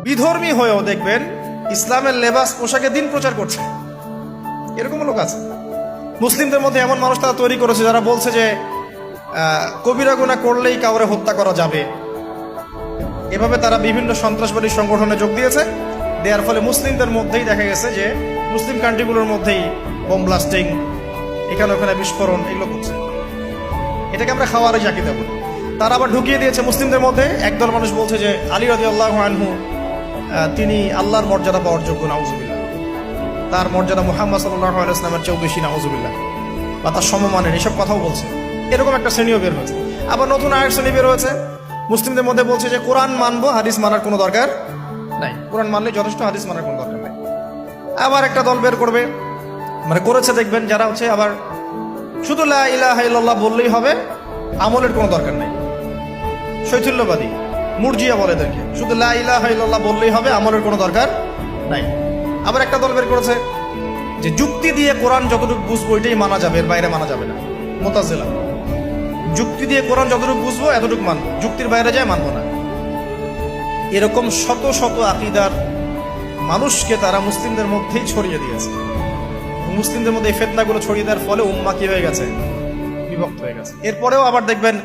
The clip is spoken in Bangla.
বিধর্মী হয়েও দেখবেন ইসলামের লেবাস পোশাকে দিন প্রচার করছে, এরকম লোক আছে। মুসলিমদের মধ্যে এমন মানুষ তারা তৈরি করেছে যারা বলছে যে কবিরা গুনাহ করলেই কাউরে হত্যা করা যাবে। এভাবে তারা বিভিন্ন সন্ত্রাসবাদী সংগঠনে যোগ দিয়েছে। দেওয়ার ফলে মুসলিমদের মধ্যেই দেখা গেছে যে মুসলিম কান্ট্রিগুলোর মধ্যেই বোম ব্লাস্টিং, এখানে ওখানে বিস্ফোরণ, এগুলো করছে। এটাকে আমরা খাওয়ারে জাকি দেব। তারা আবার ঢুকিয়ে দিয়েছে মুসলিমদের মধ্যে। একদল মানুষ বলছে যে আলী রাদিয়াল্লাহু আনহু তিনি আল্লাহর মর্যাদা পাওয়ার যোগ্য, নাউজুবিল্লাহ। তার মর্যাদা মুহাম্মদ সাল্লাল্লাহু আলাইহি ওয়াসাল্লামের চেয়েও বেশি, নাউজুবিল্লাহ। বা তার সমমানের, এসব কথাও বলছে। এরকম একটা শ্রেণীও বের হয়েছে। আবার নতুন আরেক শ্রেণী বের হয়েছে মুসলিমদের মধ্যে, বলছে যে কোরআন মানবো, হাদিস মানার কোনো দরকার নাই, কোরআন মানলে যথেষ্ট, হাদিস মানার কোনো দরকার নাই। আবার একটা দল বের করবে, মানে করেছে দেখবেন, যারা হচ্ছে আবার শুধু লা ইলাহা ইল্লাল্লাহ বললেই হবে, আমলের কোনো দরকার নাই। শৈথিল্যবাদী, মুরজিয়া বলে এদেরকে, শুধু লা ইলাহা ইল্লাল্লাহ বললেই হবে, আমলের কোনো দরকার নাই। আবার একটা দল বের করেছে যে যুক্তি দিয়ে কোরআন যতটুকু বুঝবো এটাই মানা যাবে, এর বাইরে মানা যাবে না, মুতাজিলা। যুক্তি দিয়ে কোরআন যতটুকু বুঝবো এতটুকু মানবো, যুক্তির বাইরে যায় মানবো না। এরকম শত শত আকীদার মানুষকে তারা মুসলিমদের মধ্যেই ছড়িয়ে দিয়েছে। মুসলিমদের মধ্যে এই ফিতনাগুলো ছড়িয়ে দেওয়ার ফলে উম্মাহ কি হয়ে গেছে? বিভক্ত হয়ে গেছে। এরপরেও আবার দেখবেন